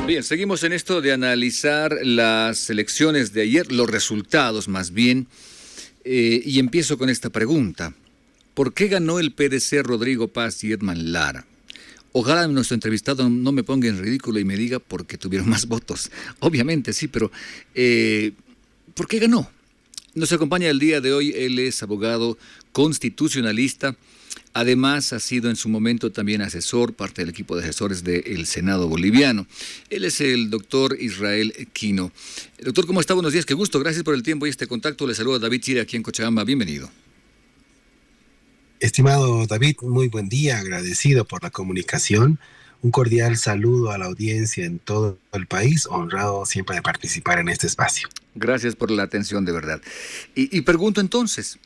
Bien, seguimos en esto de analizar las elecciones de ayer, los resultados más bien, y empiezo con esta pregunta. ¿Por qué ganó el PDC Rodrigo Paz y Edman Lara? Ojalá nuestro entrevistado no me ponga en ridículo y me diga por qué tuvieron más votos. Obviamente sí, pero ¿por qué ganó? Nos acompaña el día de hoy, él es abogado constitucionalista. Además, ha sido en su momento también asesor, parte del equipo de asesores del Senado boliviano. Él es el doctor Israel Quino. Doctor, ¿cómo está? Buenos días, qué gusto. Gracias por el tiempo y este contacto. Le saluda David Chira aquí en Cochabamba. Bienvenido. Estimado David, muy buen día, agradecido por la comunicación. Un cordial saludo a la audiencia en todo el país, honrado siempre de participar en este espacio. Gracias por la atención, de verdad. Y pregunto entonces,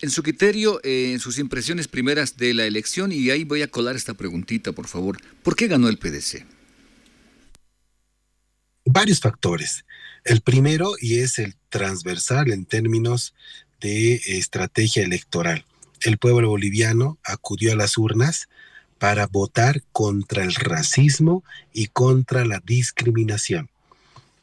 en su criterio, en sus impresiones primeras de la elección, y ahí voy a colar esta preguntita, por favor. ¿Por qué ganó el PDC? Varios factores. El primero, y es el transversal en términos de estrategia electoral. El pueblo boliviano acudió a las urnas para votar contra el racismo y contra la discriminación.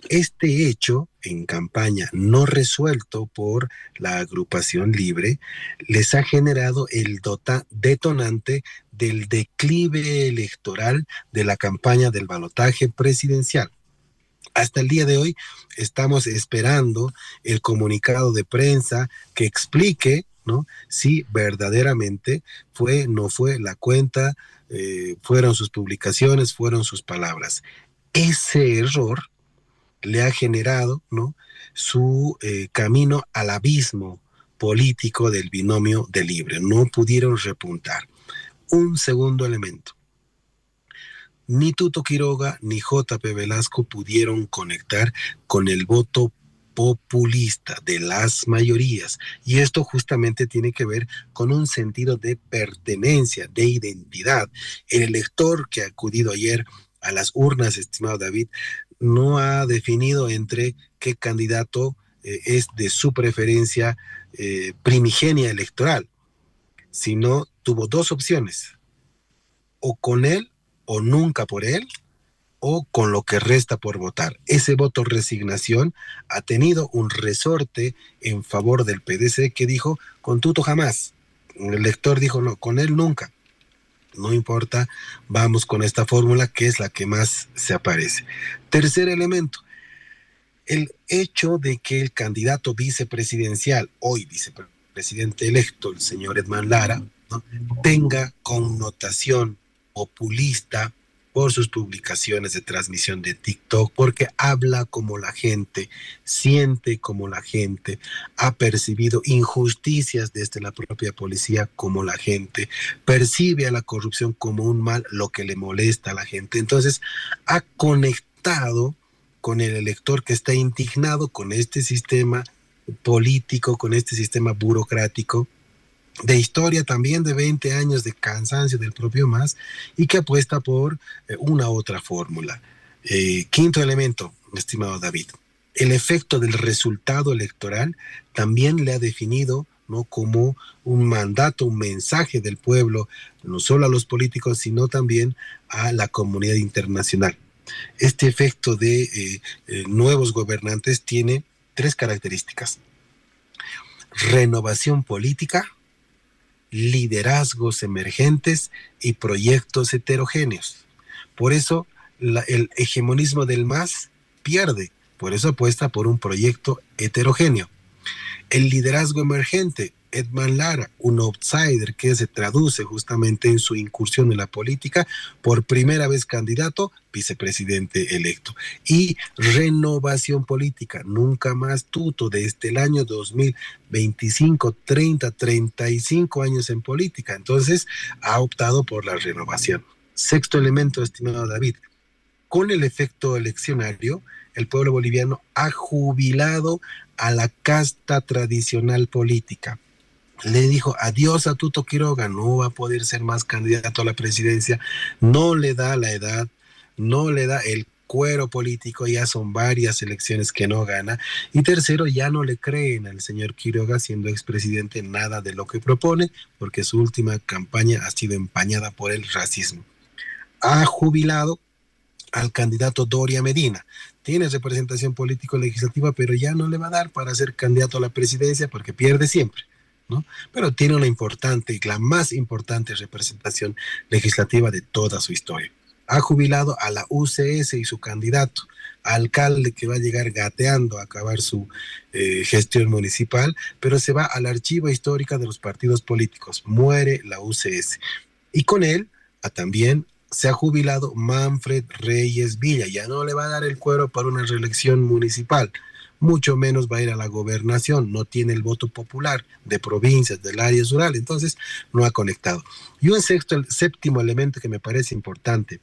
Este hecho en campaña no resuelto por la agrupación libre les ha generado el detonante del declive electoral de la campaña del balotaje presidencial. Hasta el día de hoy estamos esperando el comunicado de prensa que explique, ¿no?, si verdaderamente no fue la cuenta, fueron sus publicaciones, fueron sus palabras. Ese error le ha generado, ¿no?, su camino al abismo político del binomio de Libre. No pudieron repuntar. Un segundo elemento. Ni Tuto Quiroga ni J.P. Velasco pudieron conectar con el voto populista de las mayorías. Y esto justamente tiene que ver con un sentido de pertenencia, de identidad. El elector que ha acudido ayer a las urnas, estimado David, no ha definido entre qué candidato es de su preferencia primigenia electoral, sino tuvo dos opciones: o con él o nunca por él, o con lo que resta por votar. Ese voto resignación ha tenido un resorte en favor del PDC que dijo, con Tuto jamás. El elector dijo, no, con él nunca. No importa, vamos con esta fórmula que es la que más se aparece. Tercer elemento, el hecho de que el candidato vicepresidencial, hoy vicepresidente electo, el señor Edman Lara, ¿no?, tenga connotación populista por sus publicaciones de transmisión de TikTok, porque habla como la gente, siente como la gente, ha percibido injusticias desde la propia policía como la gente, percibe a la corrupción como un mal, lo que le molesta a la gente. Entonces, ha conectado con el elector que está indignado con este sistema político, con este sistema burocrático, de historia también de 20 años de cansancio del propio MAS, y que apuesta por una otra fórmula. Quinto elemento, estimado David, el efecto del resultado electoral también le ha definido, ¿no?, como un mandato, un mensaje del pueblo, no solo a los políticos, sino también a la comunidad internacional. Este efecto de nuevos gobernantes tiene tres características: renovación política, liderazgos emergentes y proyectos heterogéneos. Por eso el hegemonismo del MAS pierde, por eso apuesta por un proyecto heterogéneo. El liderazgo emergente, Edman Lara, un outsider que se traduce justamente en su incursión en la política, por primera vez candidato, vicepresidente electo. Y renovación política, nunca más Tuto, desde el año 2025, 30, 35 años en política. Entonces, ha optado por la renovación. Sexto elemento, estimado David, con el efecto eleccionario, el pueblo boliviano ha jubilado a la casta tradicional política. Le dijo adiós a Tuto Quiroga, no va a poder ser más candidato a la presidencia, no le da la edad, no le da el cuero político, ya son varias elecciones que no gana. Y tercero, ya no le creen al señor Quiroga, siendo expresidente, nada de lo que propone, porque su última campaña ha sido empañada por el racismo. Ha jubilado al candidato Doria Medina. Tiene representación político-legislativa, pero ya no le va a dar para ser candidato a la presidencia porque pierde siempre, ¿no? Pero tiene una importante, la más importante representación legislativa de toda su historia. Ha jubilado a la UCS y su candidato, alcalde que va a llegar gateando a acabar su gestión municipal, pero se va al archivo histórico de los partidos políticos. Muere la UCS. Y con él también se ha jubilado Manfred Reyes Villa. Ya no le va a dar el cuero para una reelección municipal, mucho menos va a ir a la gobernación, no tiene el voto popular de provincias, del área rural, entonces no ha conectado. Y un séptimo elemento que me parece importante,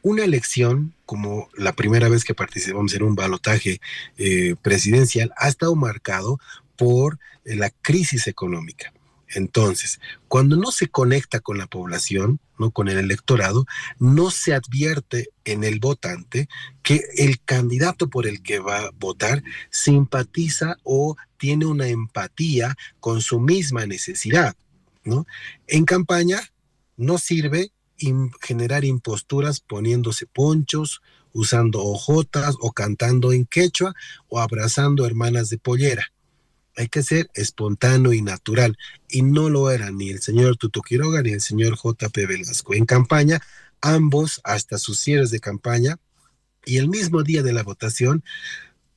una elección como la primera vez que participamos en un balotaje presidencial ha estado marcado por la crisis económica. Entonces, cuando no se conecta con la población, no con el electorado, no se advierte en el votante que el candidato por el que va a votar simpatiza o tiene una empatía con su misma necesidad, ¿no? En campaña no sirve generar imposturas poniéndose ponchos, usando hojotas o cantando en quechua o abrazando hermanas de pollera. Hay que ser espontáneo y natural, y no lo era ni el señor Tuto Quiroga ni el señor J.P. Velasco. En campaña, ambos, hasta sus cierres de campaña, y el mismo día de la votación,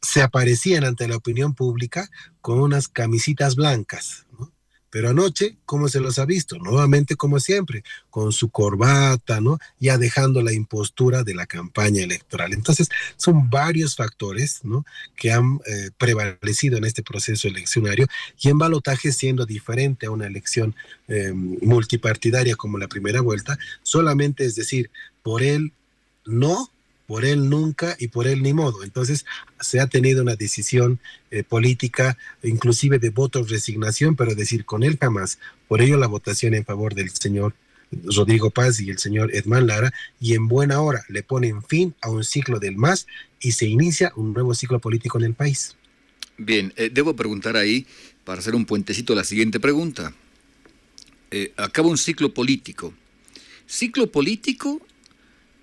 se aparecían ante la opinión pública con unas camisitas blancas, ¿no? Pero anoche, ¿cómo se los ha visto? Nuevamente, como siempre, con su corbata, ¿no? Ya dejando la impostura de la campaña electoral. Entonces, son varios factores, ¿no?, que han prevalecido en este proceso eleccionario, y en balotaje, siendo diferente a una elección multipartidaria como la primera vuelta, solamente es decir, por él no, por él nunca y por él ni modo. Entonces se ha tenido una decisión política, inclusive de voto resignación, pero decir con él jamás. Por ello la votación en favor del señor Rodrigo Paz y el señor Edman Lara, y en buena hora le ponen fin a un ciclo del MAS y se inicia un nuevo ciclo político en el país. Bien, debo preguntar ahí, para hacer un puentecito, la siguiente pregunta. Acaba un ciclo político. Ciclo político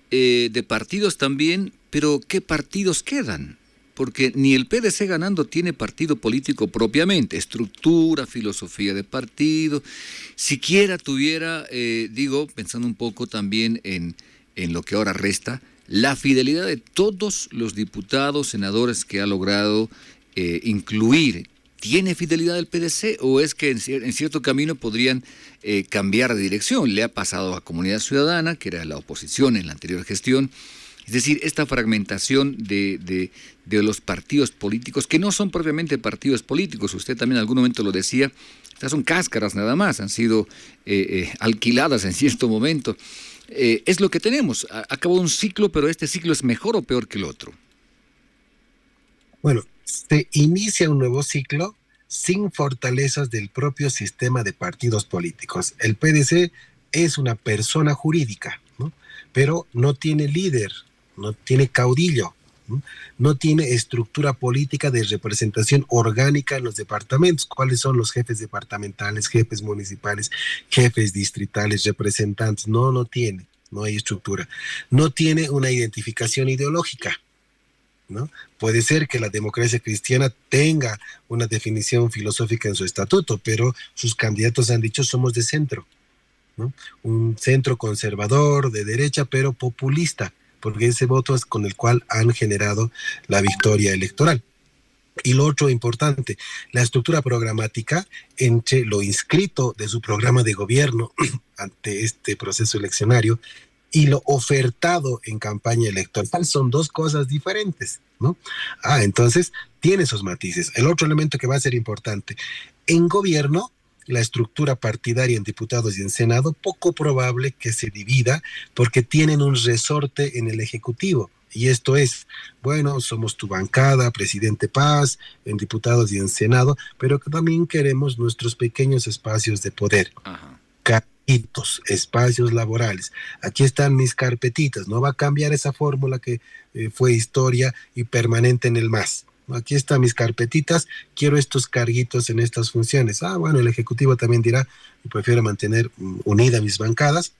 de partidos también, pero ¿qué partidos quedan? Porque ni el PDC ganando tiene partido político propiamente, estructura, filosofía de partido, siquiera tuviera, pensando un poco también en lo que ahora resta, la fidelidad de todos los diputados, senadores que ha logrado incluir. ¿Tiene fidelidad el PDC o es que en cierto camino podrían cambiar de dirección? Le ha pasado a Comunidad Ciudadana, que era la oposición en la anterior gestión. Es decir, esta fragmentación de los partidos políticos, que no son propiamente partidos políticos, usted también en algún momento lo decía, estas son cáscaras nada más, han sido alquiladas en cierto momento. Es lo que tenemos, acabó un ciclo, pero este ciclo es mejor o peor que el otro. Bueno, se inicia un nuevo ciclo sin fortalezas del propio sistema de partidos políticos. El PDC es una persona jurídica, ¿no?, pero no tiene líder, no tiene caudillo, ¿no?, no tiene estructura política de representación orgánica en los departamentos. ¿Cuáles son los jefes departamentales, jefes municipales, jefes distritales, representantes? No tiene, no hay estructura. No tiene una identificación ideológica, ¿no? Puede ser que la democracia cristiana tenga una definición filosófica en su estatuto, pero sus candidatos han dicho somos de centro, ¿no? Un centro conservador, de derecha, pero populista, porque ese voto es con el cual han generado la victoria electoral. Y lo otro importante, la estructura programática entre lo inscrito de su programa de gobierno ante este proceso eleccionario y lo ofertado en campaña electoral son dos cosas diferentes, ¿no? Entonces tiene esos matices. El otro elemento que va a ser importante, en gobierno, la estructura partidaria en diputados y en Senado, poco probable que se divida porque tienen un resorte en el Ejecutivo. Y esto es, bueno, somos tu bancada, presidente Paz, en diputados y en Senado, pero que también queremos nuestros pequeños espacios de poder. Ajá. Espacios laborales. Aquí están mis carpetitas. No va a cambiar esa fórmula que fue historia y permanente en el MAS. Aquí están mis carpetitas, quiero estos carguitos en estas funciones. Bueno, el Ejecutivo también dirá, prefiero mantener unida mis bancadas,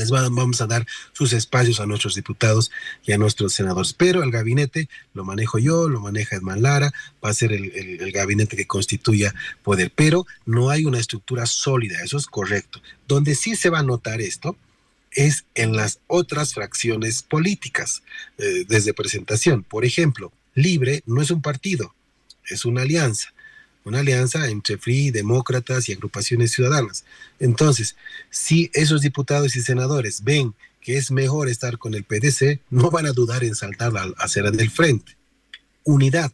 Vamos a dar sus espacios a nuestros diputados y a nuestros senadores. Pero el gabinete lo manejo yo, lo maneja Edman Lara, va a ser el gabinete que constituya poder. Pero no hay una estructura sólida, eso es correcto. Donde sí se va a notar esto es en las otras fracciones políticas, desde presentación. Por ejemplo, Libre no es un partido, es una alianza entre FRI, demócratas y agrupaciones ciudadanas. Entonces, si esos diputados y senadores ven que es mejor estar con el PDC, no van a dudar en saltar a la acera del frente. Unidad.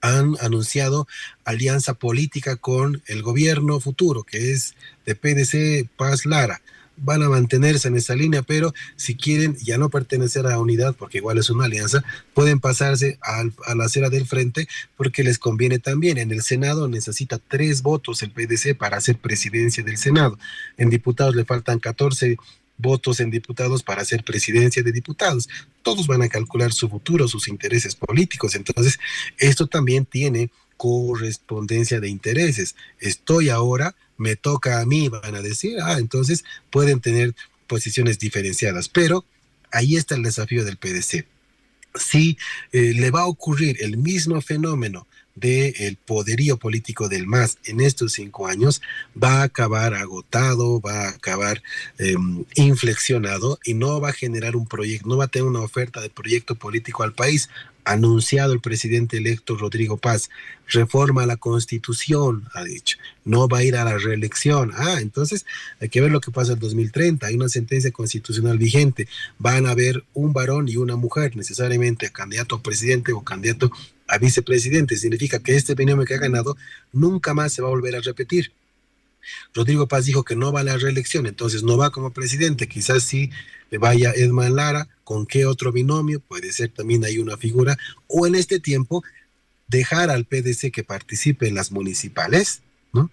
Han anunciado alianza política con el gobierno futuro, que es de PDC Paz Lara. Van a mantenerse en esa línea, pero si quieren ya no pertenecer a Unidad, porque igual es una alianza, pueden pasarse a la acera del frente porque les conviene también. En el Senado necesita 3 votos el PDC para hacer presidencia del Senado. En diputados le faltan 14 votos en diputados para hacer presidencia de diputados. Todos van a calcular su futuro, sus intereses políticos. Entonces, esto también tiene correspondencia de intereses. Estoy ahora, me toca a mí, van a decir, entonces pueden tener posiciones diferenciadas, pero ahí está el desafío del PDC. Si le va a ocurrir el mismo fenómeno del poderío político del MAS en estos 5 años, va a acabar agotado, va a acabar inflexionado y no va a generar un proyecto, no va a tener una oferta de proyecto político al país. Anunciado el presidente electo Rodrigo Paz, reforma la Constitución, ha dicho, no va a ir a la reelección. Entonces hay que ver lo que pasa en 2030, hay una sentencia constitucional vigente, van a haber un varón y una mujer, necesariamente candidato a presidente o candidato a vicepresidente. Significa que este binomio que ha ganado nunca más se va a volver a repetir. Rodrigo Paz dijo que no va a la reelección, entonces no va como presidente, quizás sí vaya Edman Lara. ¿Con qué otro binomio? Puede ser también hay una figura, o en este tiempo dejar al PDC que participe en las municipales, ¿no?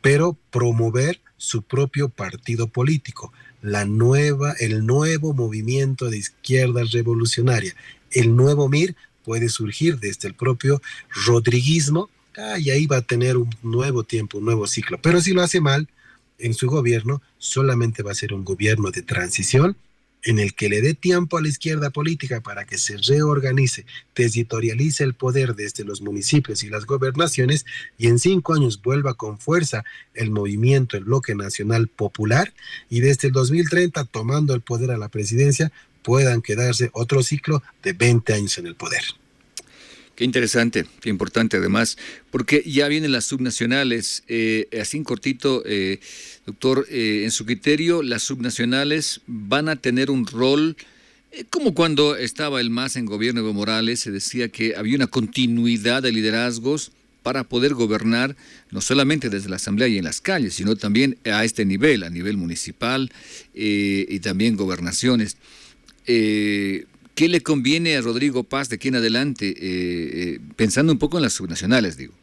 Pero promover su propio partido político, el nuevo movimiento de izquierda revolucionaria, el nuevo MIR puede surgir desde el propio rodriguismo, y ahí va a tener un nuevo tiempo, un nuevo ciclo. Pero si lo hace mal en su gobierno, solamente va a ser un gobierno de transición en el que le dé tiempo a la izquierda política para que se reorganice, territorialice el poder desde los municipios y las gobernaciones, y en 5 años vuelva con fuerza el movimiento, el bloque nacional popular, y desde el 2030, tomando el poder a la presidencia, puedan quedarse otro ciclo de 20 años en el poder. Qué interesante, qué importante además, porque ya vienen las subnacionales. Así en cortito, doctor, en su criterio, las subnacionales van a tener un rol, como cuando estaba el MAS en gobierno de Evo Morales, se decía que había una continuidad de liderazgos para poder gobernar, no solamente desde la Asamblea y en las calles, sino también a este nivel, a nivel municipal y también gobernaciones. ¿Qué le conviene a Rodrigo Paz de aquí en adelante? Pensando un poco en las subnacionales, digo.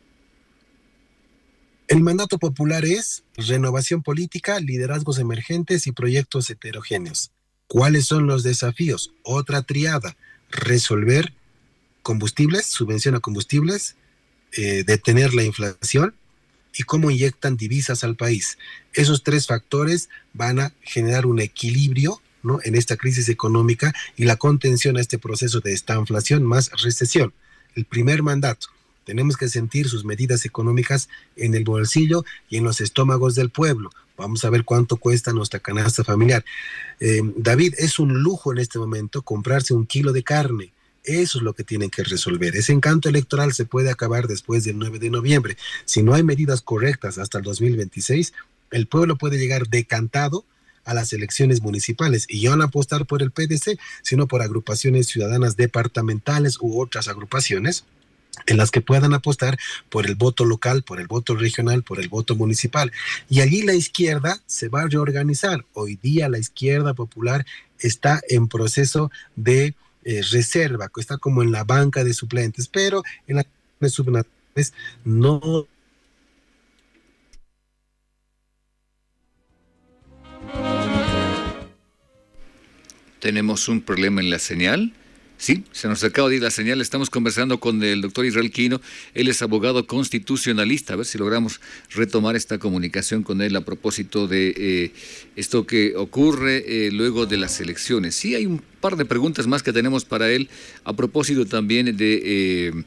El mandato popular es renovación política, liderazgos emergentes y proyectos heterogéneos. ¿Cuáles son los desafíos? Otra triada: resolver combustibles, subvención a combustibles, detener la inflación y cómo inyectan divisas al país. Esos 3 factores van a generar un equilibrio, ¿no?, en esta crisis económica y la contención a este proceso de estanflación más recesión. El primer mandato: tenemos que sentir sus medidas económicas en el bolsillo y en los estómagos del pueblo. Vamos a ver cuánto cuesta nuestra canasta familiar. David, es un lujo en este momento comprarse 1 kilo de carne. Eso es lo que tienen que resolver. Ese encanto electoral se puede acabar después del 9 de noviembre. Si no hay medidas correctas hasta el 2026, el pueblo puede llegar decantado a las elecciones municipales y ya no apostar por el PDC, sino por agrupaciones ciudadanas departamentales u otras agrupaciones en las que puedan apostar por el voto local, por el voto regional, por el voto municipal. Y allí la izquierda se va a reorganizar. Hoy día la izquierda popular está en proceso de reserva, que está como en la banca de suplentes, pero en las subnacionales no. Tenemos un problema en la señal. Sí, se nos acaba de ir la señal. Estamos conversando con el doctor Israel Quino. Él es abogado constitucionalista. A ver si logramos retomar esta comunicación con él a propósito de esto que ocurre luego de las elecciones. Sí, hay un par de preguntas más que tenemos para él a propósito también de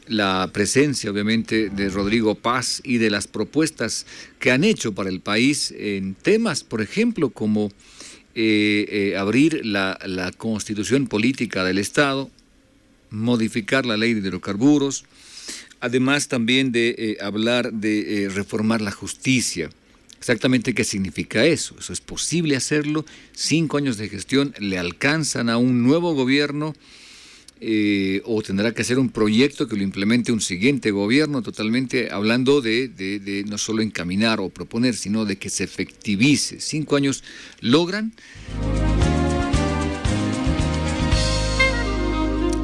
la presencia, obviamente, de Rodrigo Paz y de las propuestas que han hecho para el país en temas, por ejemplo, como abrir la constitución política del Estado, modificar la ley de hidrocarburos, además también de hablar de reformar la justicia. Exactamente qué significa eso. Eso es posible hacerlo. 5 años de gestión le alcanzan a un nuevo gobierno o tendrá que hacer un proyecto que lo implemente un siguiente gobierno, totalmente hablando de no solo encaminar o proponer, sino de que se efectivice. 5 años logran.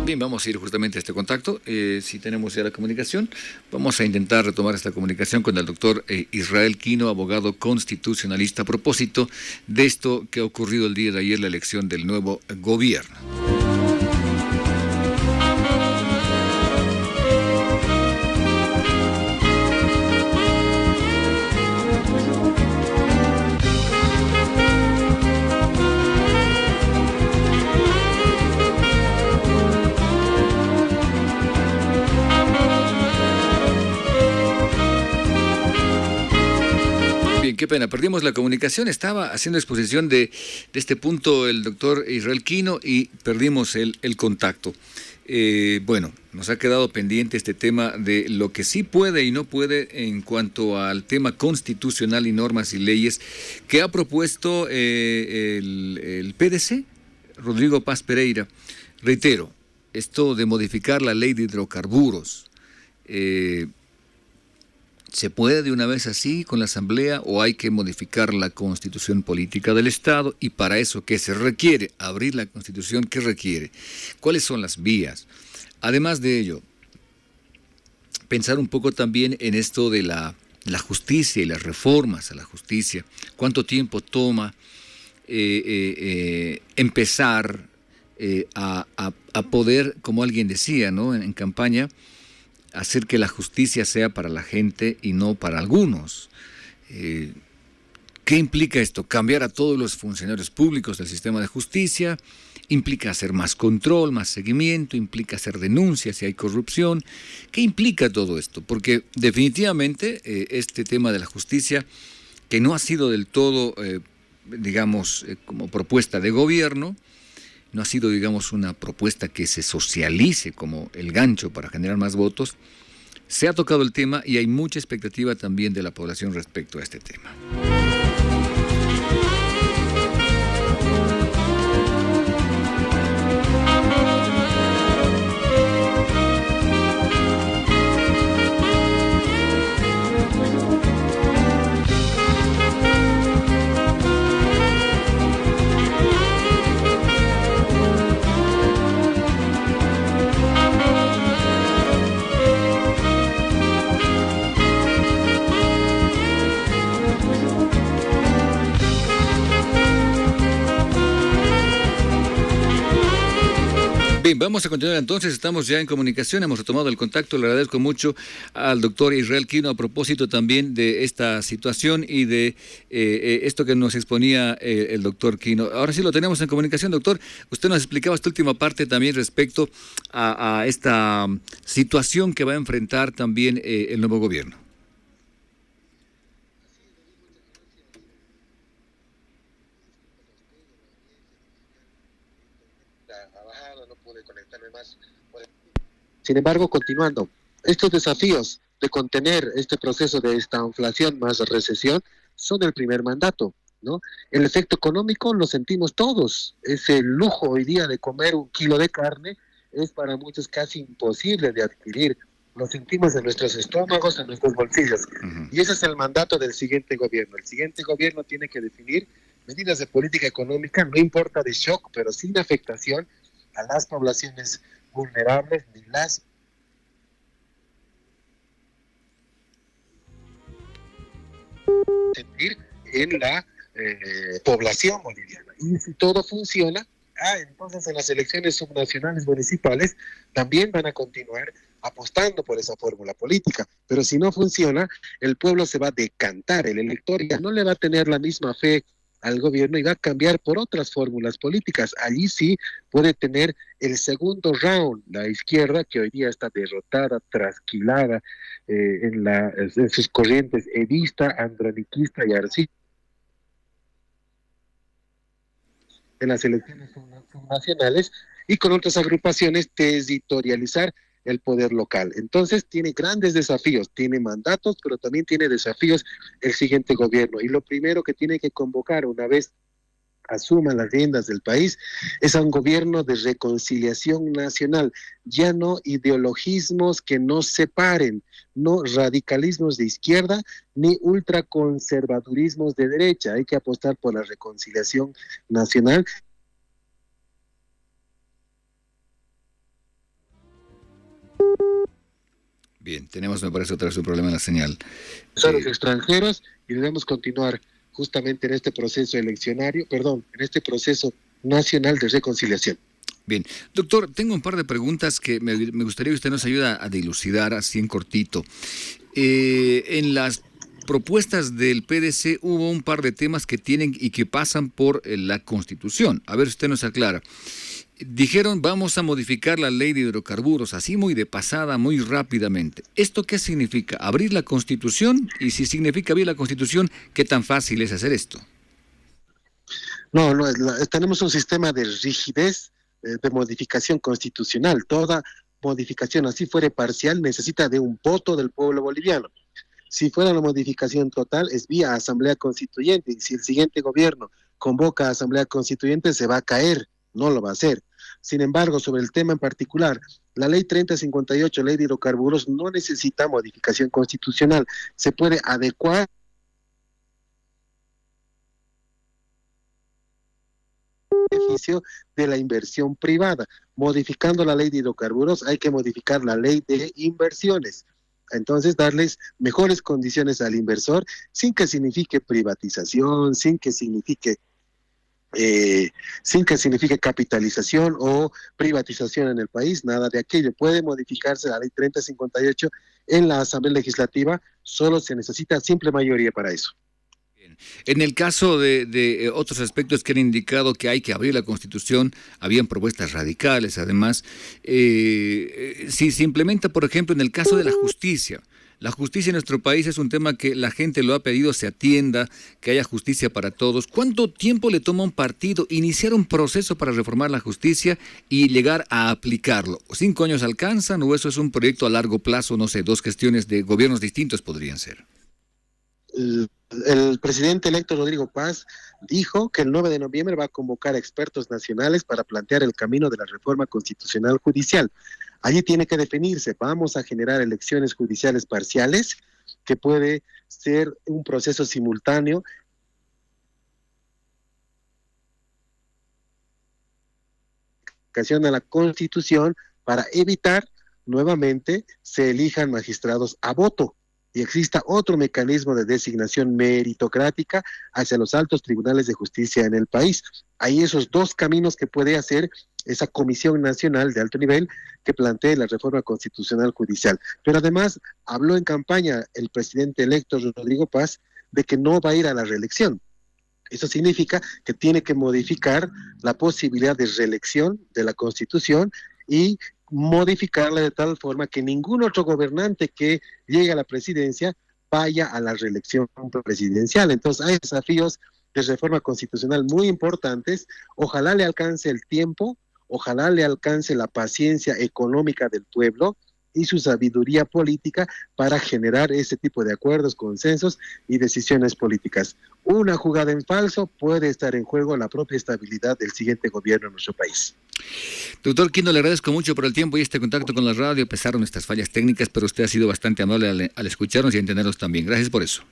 Bien, vamos a ir justamente a este contacto. Si tenemos ya la comunicación, vamos a intentar retomar esta comunicación con el doctor Israel Quino, abogado constitucionalista, a propósito de esto que ha ocurrido el día de ayer, la elección del nuevo gobierno. Qué pena, perdimos la comunicación. Estaba haciendo exposición de este punto el doctor Israel Quino y perdimos el contacto. Bueno, nos ha quedado pendiente este tema de lo que sí puede y no puede en cuanto al tema constitucional y normas y leyes que ha propuesto el PDC, Rodrigo Paz Pereira. Reitero, esto de modificar la ley de hidrocarburos, ¿se puede de una vez así con la Asamblea o hay que modificar la Constitución Política del Estado? Y para eso, ¿qué se requiere? Abrir la Constitución, ¿qué requiere? ¿Cuáles son las vías? Además de ello, pensar un poco también en esto de la justicia y las reformas a la justicia. ¿Cuánto tiempo toma empezar a poder, como alguien decía, ¿no?, en campaña, hacer que la justicia sea para la gente y no para algunos? ¿Qué implica esto? Cambiar a todos los funcionarios públicos del sistema de justicia, implica hacer más control, más seguimiento, implica hacer denuncias si hay corrupción. ¿Qué implica todo esto? Porque definitivamente este tema de la justicia, que no ha sido del todo, como propuesta de gobierno, no ha sido, digamos, una propuesta que se socialice como el gancho para generar más votos. Se ha tocado el tema y hay mucha expectativa también de la población respecto a este tema. Bien, vamos a continuar entonces, estamos ya en comunicación, hemos retomado el contacto, le agradezco mucho al doctor Israel Quino a propósito también de esta situación y de esto que nos exponía el doctor Quino. Ahora sí lo tenemos en comunicación, doctor. Usted nos explicaba esta última parte también respecto a esta situación que va a enfrentar también el nuevo gobierno. Sin embargo, continuando, estos desafíos de contener este proceso de esta inflación más recesión son el primer mandato, ¿no? El efecto económico lo sentimos todos. Ese lujo hoy día de comer 1 kilo de carne es para muchos casi imposible de adquirir. Lo sentimos en nuestros estómagos, en nuestros bolsillos. Y ese es el mandato del siguiente gobierno. El siguiente gobierno tiene que definir medidas de política económica, no importa de shock, pero sin afectación a las poblaciones vulnerables ni las sentir en la población boliviana. Y si todo funciona, Entonces en las elecciones subnacionales municipales también van a continuar apostando por esa fórmula política, pero si no funciona, el pueblo se va a decantar, el elector ya no le va a tener la misma fe al gobierno y va a cambiar por otras fórmulas políticas. Allí sí puede tener el segundo round la izquierda, que hoy día está derrotada, trasquilada en sus corrientes evista, androniquista y arcista en las elecciones subnacionales, y con otras agrupaciones territorializar el poder local. Entonces tiene grandes desafíos, tiene mandatos, pero también tiene desafíos el siguiente gobierno. Y lo primero que tiene que convocar una vez asuma las riendas del país es a un gobierno de reconciliación nacional, ya no ideologismos que nos separen, no radicalismos de izquierda ni ultraconservadurismos de derecha. Hay que apostar por la reconciliación nacional. Bien, tenemos, me parece, otra vez un problema en la señal. Son los extranjeros y debemos continuar justamente en este proceso eleccionario, en este proceso nacional de reconciliación. Bien, doctor, tengo un par de preguntas que me gustaría que usted nos ayude a dilucidar así en cortito. En las propuestas del PDC hubo un par de temas que tienen y que pasan por la Constitución. A ver si usted nos aclara. Dijeron, vamos a modificar la ley de hidrocarburos, así muy de pasada, muy rápidamente. ¿Esto qué significa? ¿Abrir la Constitución? Y si significa abrir la Constitución, ¿qué tan fácil es hacer esto? No, tenemos un sistema de rigidez, de modificación constitucional. Toda modificación, así fuere parcial, necesita de un voto del pueblo boliviano. Si fuera una modificación total, es vía asamblea constituyente. Y si el siguiente gobierno convoca a asamblea constituyente, se va a caer, no lo va a hacer. Sin embargo, sobre el tema en particular, la ley 3058, ley de hidrocarburos, no necesita modificación constitucional. Se puede adecuar beneficio de la inversión privada. Modificando la ley de hidrocarburos, hay que modificar la ley de inversiones. Entonces, darles mejores condiciones al inversor, sin que signifique privatización, sin que signifique capitalización o privatización en el país, nada de aquello. Puede modificarse la ley 3058 en la Asamblea Legislativa, solo se necesita simple mayoría para eso. En el caso de otros aspectos que han indicado que hay que abrir la Constitución, habían propuestas radicales, además. Si se implementa, por ejemplo, en el caso de la justicia. La justicia en nuestro país es un tema que la gente lo ha pedido, se atienda, que haya justicia para todos. ¿Cuánto tiempo le toma a un partido iniciar un proceso para reformar la justicia y llegar a aplicarlo? ¿5 años alcanzan o eso es un proyecto a largo plazo? No sé, 2 gestiones de gobiernos distintos podrían ser. El presidente electo Rodrigo Paz dijo que el 9 de noviembre va a convocar a expertos nacionales para plantear el camino de la reforma constitucional judicial. Allí tiene que definirse, vamos a generar elecciones judiciales parciales, que puede ser un proceso simultáneo. A la Constitución para evitar nuevamente se elijan magistrados a voto y exista otro mecanismo de designación meritocrática hacia los altos tribunales de justicia en el país. Hay esos 2 caminos que puede hacer esa Comisión Nacional de Alto Nivel que plantee la reforma constitucional judicial. Pero además habló en campaña el presidente electo Rodrigo Paz de que no va a ir a la reelección. Eso significa que tiene que modificar la posibilidad de reelección de la Constitución y modificarla de tal forma que ningún otro gobernante que llegue a la presidencia vaya a la reelección presidencial. Entonces hay desafíos de reforma constitucional muy importantes. Ojalá le alcance el tiempo, ojalá le alcance la paciencia económica del pueblo y su sabiduría política para generar ese tipo de acuerdos, consensos y decisiones políticas. Una jugada en falso puede estar en juego la propia estabilidad del siguiente gobierno en nuestro país. Doctor Quino, le agradezco mucho por el tiempo y este contacto con la radio, a pesar de nuestras fallas técnicas, pero usted ha sido bastante amable al escucharnos y a entendernos también. Gracias por eso.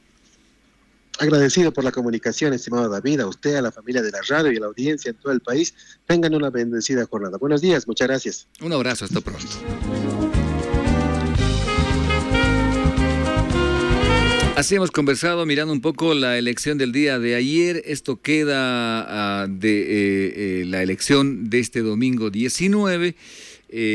Agradecido por la comunicación, estimado David, a usted, a la familia de la radio y a la audiencia en todo el país. Tengan una bendecida jornada. Buenos días, muchas gracias. Un abrazo, hasta pronto. Así hemos conversado mirando un poco la elección del día de ayer. Esto queda de la elección de este domingo 19.